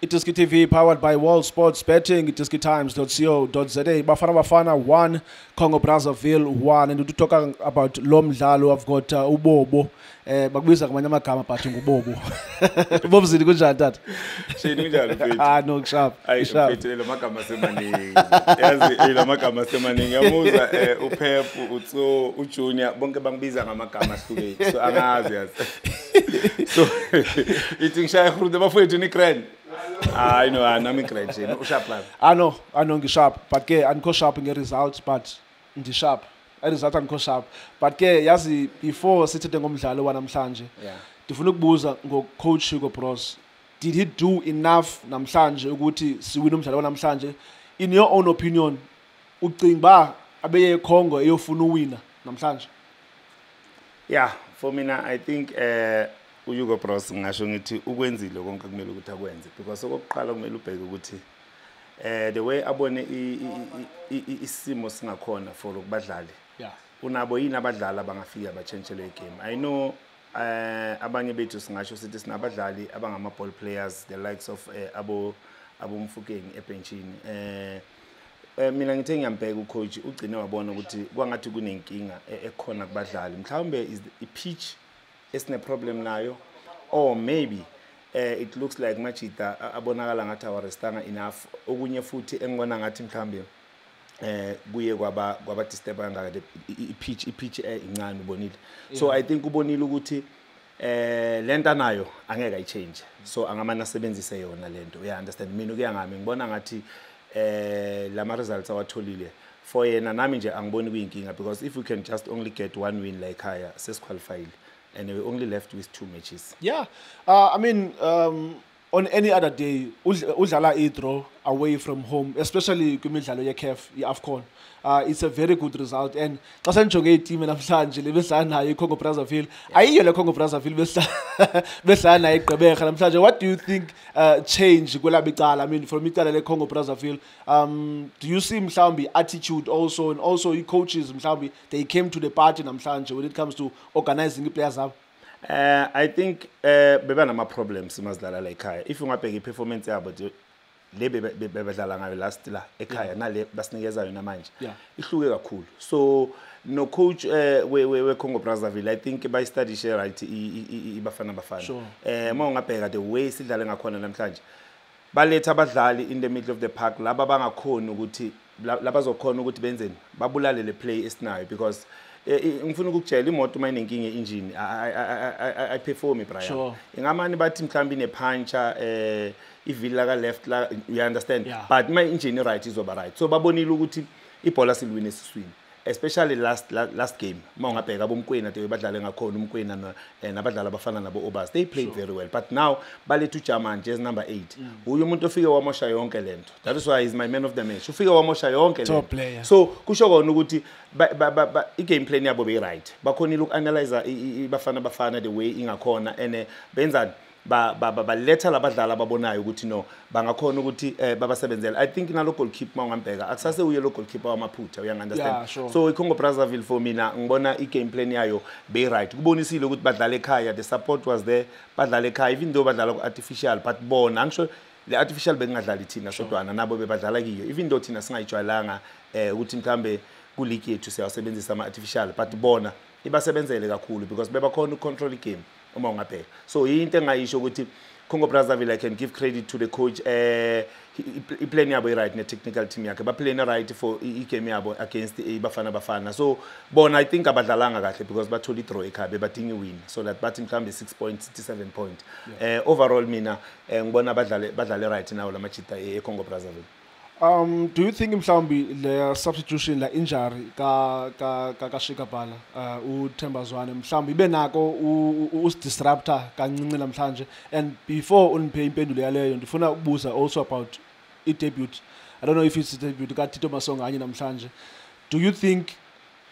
iDiskiTV powered by World Sports Betting, iDiskiTimes.co.za. Bafana Bafana 1, Congo Brazzaville 1. And we talk about lo mdlalo, I've got Bobo. Bakubiza ngamanye amagama but nguBobo. Bobo zini kunjani tata? Shini kunjani mfethu? Ah no sharp. Mfethu lo magama semaningi. Yazi lo magama semaningi. Yamuza uPep, uTso, uJunior bonke bangibiza ngamagama ahlukile. So angazi yazi. So ithi ngishaya khulude bafowethu ni grand. I know I'm in grand nje. Usharp plan. I know ngisharp but ke andikho sharp nge-results but ndi sharp. Result andikho sharp but ke yazi before sithethe ngomdlalo wanamhlanje ndifuna ukubuza ngocoach Hugo Bros, did he do enough namhlanje ukuthi siwine umdlalo wanamhlanje? In your own opinion ucinga ba abeye eCongo eyofuna uwina namhlanje? Yeah, for me now I think uHugo Bros ngisho ngithi ukwenzile konke kumele ukuthi akwenze because okokuqala kumele ubheke ukuthi the way abone isimo singakhona for ukubadlali. Yeah. Unabo yini abadlali abangafika bachange le game. I know abanye bethu singasho sithi sinabadlali abangama ball players the likes of abo Mfukeng ebenchini. Mina ngithe ngiyambheka ucoach ugcine wabona ukuthi kwangathi kunenkinga ekhona kubadlali. Mhlawumbe is the pitch esine problem nayo or maybe it looks like Machita abonakala ngathi awarestanga enough. Okunye futhi engibona ngathi mhlawumbe kuye kwaba disturb ngaka pitch incane ubonile. So I think ubonile ukuthi lento nayo angeke ayichange. So angamana asebenzise yona lento. You understand? Mina kuyangami ngibona ngathi lama results awatholile for yena nami nje angiboni kuyinkinga because if we can just only get one win like higher sesqualified and we only left with 2 matches. Yeah. I mean on any other day udlala i-draw away from home, especially kwimidlalo ye-CAF i-AFCON, it's a very good result. And xa senjonge iteam namhlanje lebedlala nayo iCongo Brazzaville ayiyo le Congo Brazzaville bedlala nayo eGqeberha namhlanje. What do you think change kwelabo icala? I mean from icala leCongo Brazzaville, do you see mhlawumbi attitude also and also coaches mhlawumbi they came to the party namhlanje when it comes to organizing players up? I think beba nama problems mazidlala la ekhaya. If ungabheka iperformance yabo le bebadlala ngayo last la ekhaya nale basinikeza yona manje ihluke kakhulu. So no coach we Congo Brazzaville I think by study share right Bafana Bafana. Uma ungabheka the way sidlala ngakhona namhlanje baletha abadlali in the middle of the park laba bangakhona ukuthi labazokhona ukuthi benzeni babulale le play esinayo because ngifuna ukukutshela imoto uma inenkinga engine I perform Brian. Ingamani bathi mhlambi ine puncher ivila ka left la, you understand, but my engine right izoba right. So babonile ukuthi ibhola silwine siswini, especially last game uma ungabheka abomkwena te badlala ngakhona umkwena nabadlala abafana nabo Obas, they played very well, but now balethu German jersey number 8 uyu umuntu ofike wamosha yonke lento. That is why he's my man of the match. Ufike wamosha yonke lento. So kusho kona ukuthi I game plan yabo be right. Bakhonile ukuanalyze iBafana Bafana the way ingakhona and benza letha labadlali ababonayo ukuthi no bangakhona ukuthi babasebenzele. I think na local keeper ungambheka akusase uye local keeper wamaphutha, you understand. So iCongo Brazzaville for mina ngibona igame plan yayo be right. Kubonisile ukuthi badlala ekhaya, the support was there, badlala ekhaya even though badlala artificial but bona angisho le artificial bengadlali thina sodwana nabo bebadlala kiyo even though thina singayijwayelanga ukuthi mhlambe ku league yethu siyasebenzisa ama artificial but bona ibasebenzele kakhulu because bebakhona ucontrol igame uma ungabheka. So into engayisho ukuthi Congo Brazzaville I can give credit to the coach. He playing yabo right ne technical team yakhe ba playing right for igame yabo against iBafana Bafana. So bona I think abadlalanga kahle because batholi draw ekhaya badinga win so that bathi mhlambe 6 points 7 point. Overall mina ngibona badlale right now la Machita eCongo Brazzaville. Do you think mhlawumbi le substitution la injury ka Shikapala uThemba Zwane mhlawumbi ibe nako usdisruptor kancinci namhlanje? And before uniphe impendulo yaleyo ndifuna ukubuza also about debut. I don't know if it's a debut ka Tito Maswanganyi namhlanje. Do you think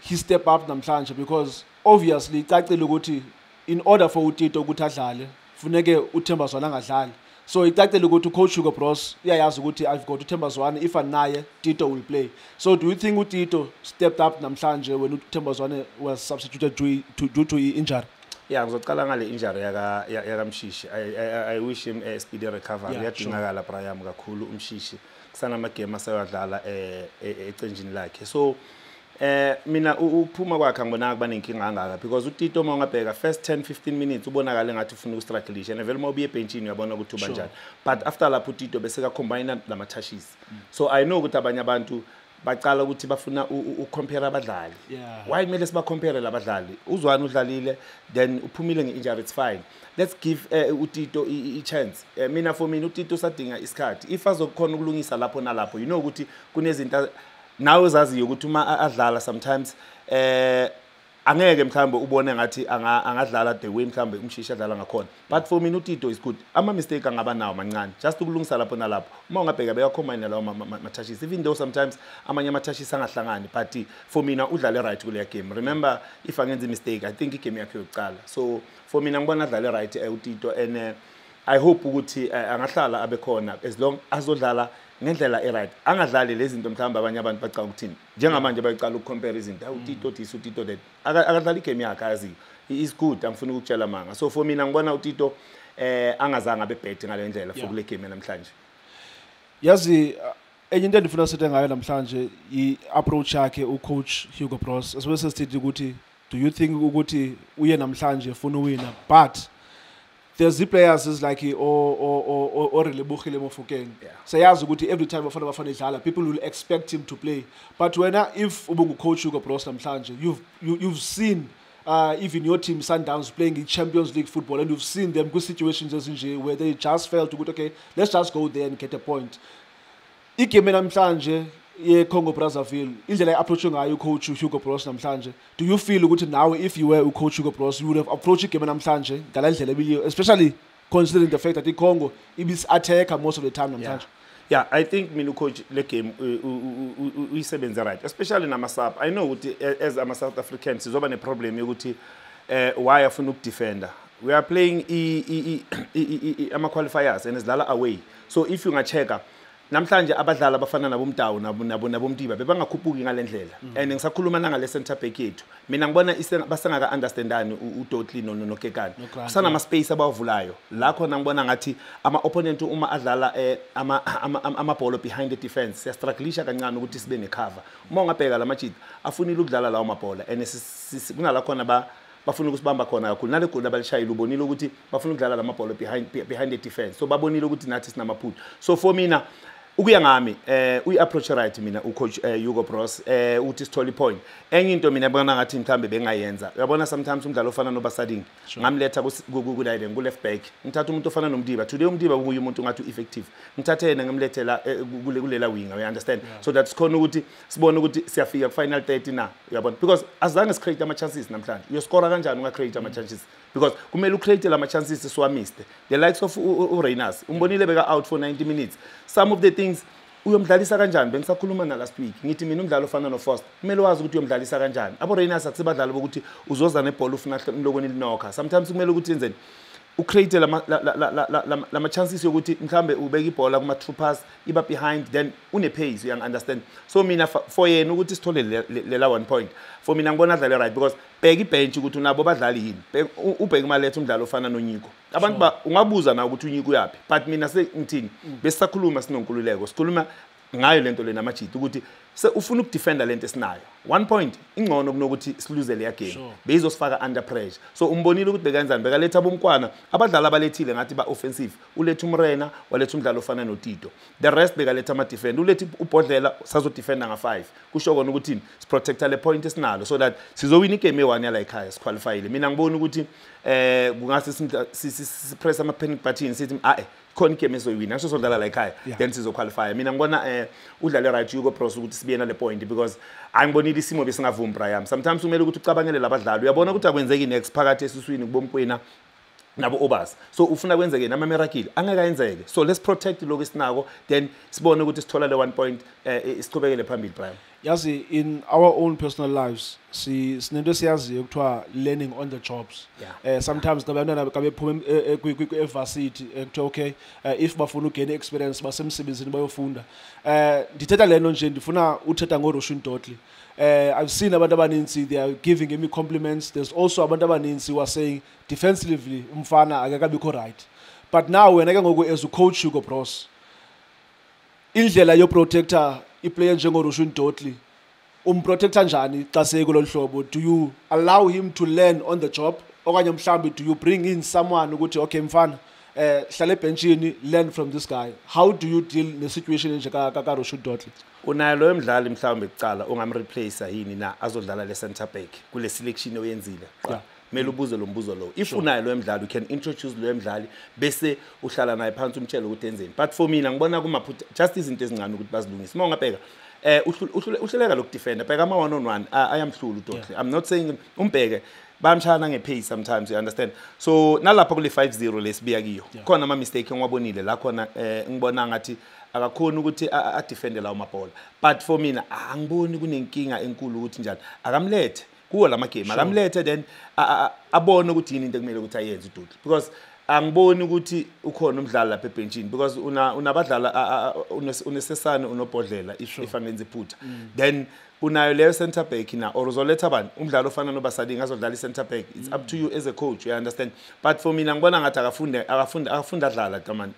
he step up namhlanje because obviously icacile ukuthi in order for uTito ukuthi adlale funeke uThemba Zwane angadlali? So icacile ukuthi coach Hugo Bros uyayazi ukuthi I've got uThemba Zwane, if anaye Tito will play. So do you think uTito stepped up namhlanje when uThemba Zwane was substituted due to injury? Yeah, ngizocala ngale injury yaka Mshishi. I wish him a speedy recovery. Yadingakala Brian kakhulu uMshishi. Kusana ama game asawadlala ecenjini lakhe. So mina uphuma kwakhe ngibona kuba nenkinga kangaka because uTito mawungabheka first 10-15 minutes ubonakala ngathi ufuna ukustrategisha and vele mawubuye ebenchini uyabona ukuthi uba njani. But after lapho uTito bese ka combine lama touches. So I know ukuthi abanye abantu bacala ukuthi bafuna ucompare abadlali. Why kumele siba compare labadlali? Uzwane udlalile then uphumile nge-injury, it's fine. Let's give uTito a chance. Mina for mina uTito sadinga isikhathi. If azokhona ukulungisa lapho nalapho, you know ukuthi kunezinto nawe uzaziyo ukuthi uma adlala sometimes angeke mhlambe ubone ngathi angadlala the way mhlambe uMshishi adlala ngakhona. But for mina uTito is good. Ama mistake angaba nawo mancane. Just ukulungisa lapho nalapho. Uma ungabheka beyacombine lawo ma-touches. Even though sometimes amanye ama-touches angahlangani, but for mina udlale right kule game. Remember if angenza mistake, I think igame yakhe yokuqala. So for mina ngibona adlale right uTito and I hope ukuthi angahlala abe khona as long azodlala ngendlela right. Angadlali lezi zinto mhlawumbe abanye abantu bacala ukuthini. Njengamanje bayaqala ukucompare izinto. uTito this uTito that. Akadlala igame yakhe ayazi. He is good. Angifuna ukutshela manga. So for mina ngibona uTito angazange abe bad ngale ndlela for kule game namhlanje. Yazi enye into endifuna sithe ngayo namhlanje i-approach yakhe ucoach Hugo Bros. Asibese sithi ukuthi do you think ukuthi uye namhlanje ufuna uwina but there's the players is like or really Bukhile Mofokeng. Sayazi ukuthi every time Bafana Bafana idlala people will expect him to play. But when if ubungu coach Hugo Bros namhlanje you've seen even your team Sundowns playing in Champions League football and you've seen them good situations as in where they just felt to go okay, let's just go there and get a point. Igame namhlanje Congo Brazzaville indlela approach ngayo coach Hugo Bros namhlanje, do you feel ukuthi now if you were coach Hugo Bros you would have approached igame namhlanje ngala ndlela ebiliyo, especially considering the fact that the Congo is attacker most of the time namhlanje? Yeah, I think mina coach le game uyisebenza right, especially nama sub. I know ukuthi as ama South Africans sizoba ne problem yokuthi why afuna ukudefender. We are playing ama qualifiers and isidlala away. So if you ngacheka namhlanje abadlala abafana nabomtawu nabomtiba bebangakhuphuki ngalendlela and ngisakhuluma ngale center back yethu mina ngibona basengaka understandani uDotli noKekani kusana ama space abavulayo la khona ngibona ngathi ama opponent uma adlala ama ball behind the defense siya struggleisha kancane ukuthi sibe ne cover. Uma ungabheka la majita afunile ukudlala lawo mabhola and kunala khona bafuna ukusibamba khona kakhulu nale goal abalishayile ubonile ukuthi bafuna ukudlala la mabhola behind the defense, so babonile ukuthi nathi sinamaphutha. So for mina ukuya ngami uyi-approach right mina ucoach Hugo Bros uthi sithole point. Enye into mina ngibona ngathi mhlambe bengayenza, uyabona sometimes umdlalo ofana noBasading ngamletha ku-Leiden ku-left back ngithatha umuntu ofana noMdiba, today uMdiba kuye umuntu ngathi effective, ngithathe yena ngimlethela kulela winger, you understand? So that's khona ukuthi sibone ukuthi siyafika ku final 30 na, uyabona, because azange sicreate ama chances namhlanje. Uyoscora kanjani ungacreate ama chances? Because kumele ucreate lama chances siwamiste. The likes of uReyners umbonile beka out for 90 minutes. Some of the things uyomdlalisa kanjani bengisakhuluma na last week ngithi mina umdlalo ofana noFoster kumele wazi ukuthi uyomdlalisa kanjani. AboReyners akusebadlali bokuthi uzoza nebhola ufuna mlokweni linokha. Sometimes kumele ukuthi enzeni ucreate lama chances yokuthi mhlambe ubeka ibhola kuma true pass iba behind then une pace, you understand? So mina for yena ukuthi sithole lela 1 point for mina ngibona adlale right because bheka ibench ukuthi unabo badlali yini. Ubheka imalethe umdlalo ofana noNyiko abantu ungabuza na ukuthi uNyiko uyapi, but mina sengithini besisakhuluma sinonkululeko sikhuluma ngayo lento lena amajita ukuthi ufuna ukudefenda lento esinayo 1 point ingcono kunokuthi siluze le game bezosifaka under pressure. So umbonile ukuthi bekenzani bekaletha abomkwana abadlali abalethile ngathi ba offensive, uletha uMrena waletha umdlalo ofana noTito, the rest bekaletha ama defend, uletha uBhodlela sazo defender nga5 kusho kona ukuthi siprotecta le point esinalo so that sizowina igame e1 yala ekhaya siqualifyile. Mina ngibona ukuthi kungase sipress ama panic button sithi khona igame ezoyiwina ngaso sodlala la ekhaya then sizoqualify. Mina ngibona udlale right Hugo Bros ukuthi sibiyena le point because angibonile isimo besingavumi Brian. Sometimes kumele ukuthi ucabangele labadlali, uyabona ukuthi akwenzeki next phakathi esiswini kubomkwena nabo obas, so ufuna kwenzeke nama miracle angeke ayenzeke. So let's protect lokho esinako then sibone ukuthi sithola le 1 point isiqhubekele phambili Brian. yazi in our own personal lives sinento siyaziyo kuthiwa learning on the jobs. Sometimes ngabantwana kabephuma evarsity kuthiwa okay if bafuna ugain experience basemsebenzini bayofunda. Ndithetha lento nje ndifuna uthetha ngoRushun Dotli. I've seen abantu abaninzi they are giving him compliments. There's also abantu abaninzi who are saying defensively umfana akakabikho right. But now wena ke ngoku as a coach Hugo Bros indlela yo protector iplayer njengoRushun Dotli protector njani xa sekulolu hlobo? Do you allow him to learn on the job okanye mhlambi do you bring in someone ukuthi okay mfana hlala ebenchini learn from this guy? How do you deal ne situation nje ka Rushun Dotli? Unayo lo mdlali mhlawumbe ekucala ongamreplace yini na azodlala le center back kule selection oyenzile. Mele ubuze lo mbuzo lo. If unayo lo mdlali you can introduce lo mdlali bese uhlala naye phansi umtshela ukuthi enzeni. But for mina ngibona kumaphutha just izinto ezincane ukuthi bazilungise. Uma ungabheka uhleleka lokudefender bheka ama one on one ayamhlula uDotli. I'm not saying umbheke bamshana ngepace sometimes, you understand. So nalapha kule 5-0 lesibiya kiyo khona ama mistake engiwabonile la khona ngibona ngathi akakhona ukuthi a defend lawo mabhola. But for mina angiboni kunenkinga enkulu ukuthi njani akamlethe kuwo lama game akamlethe then abone ukuthi yini into ekumele ukuthi ayenze uDotli, because angiboni ukuthi ukhona umdlali lapha ebenchini because unabadlala unesesana unobhodlela if angenza iphutha. Then unayo leyo center back na or uzoletha abantu umdlalo ofana noBasadi ngazodlala i-center back. It's up to you as a coach, you understand. But for mina ngibona ngathi akafunda adlala tamani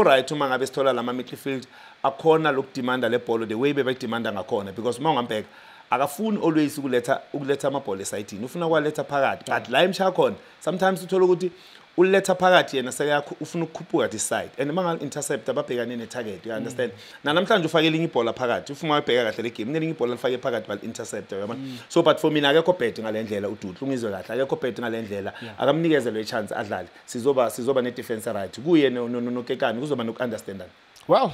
right uma ngabe sithola lama midfield akhona lokudemanda le ball the way bebedemanda ngakhona, because uma ungambheka akafuni always ukuletha amabhola esayidini, ufuna kwaletha phakathi. But la imsha khona sometimes uthola ukuthi uletha phakathi yena sekayakho ufuna ukukhuphuka this side and manga intercept ababhekane ne target, you understand. Namhlanje ufake elinye ibhola phakathi ufuna ukubheka kahle le game nelinye ibhola lifake phakathi bal intercept, yabona. So but for mina akekho bad ngalendlela uDotli ungizwe kahle, akekho bad ngalendlela akamnikeze le chance adlale. Sizoba ne defense right kuye nokekani kuzoba nokunderstandana. Well,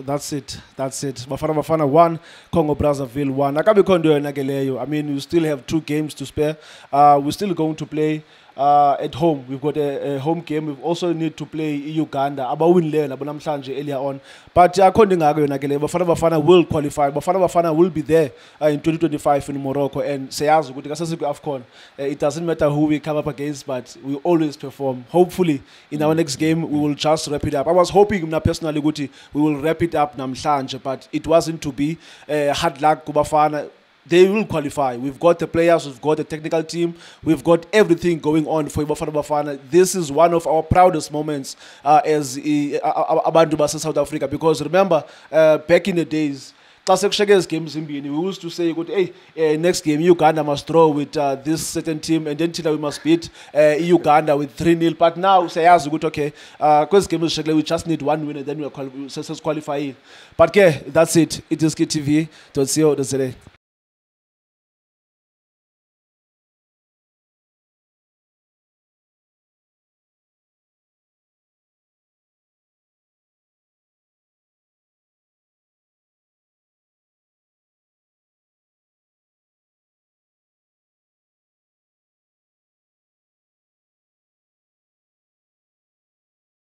that's it. Bafana Bafana 1, Congo Brazzaville 1. Akabikho nto yona ke leyo. I mean, we still have 2 games to spare. We're still going to play at home. We've got a home game. We also need to play Uganda. Abawin leyo nabo namhlanje earlier on. But akho ngako yona ke leyo. Bafana Bafana will qualify. Bafana Bafana will be there in 2025 in Morocco, and siyazi ukuthi kasasiku AFCON. It doesn't matter who we come up against, but we always perform. Hopefully in our next game we will just wrap it up. I was hoping personally ukuthi we will wrap it up namhlanje, but it wasn't to be. Hard luck ku Bafana. They will qualify. We've got the players, we've got the technical team, we've got everything going on for Bafana Bafana. This is one of our proudest moments as abantu base South Africa, because remember back in the days games we used to say hey, next game Uganda must draw with this certain team, and then we must beat Uganda with 3-0. But now say okay, because games we just need 1 win and then we'll qualify. But that's it. iDiskiTV.co.za.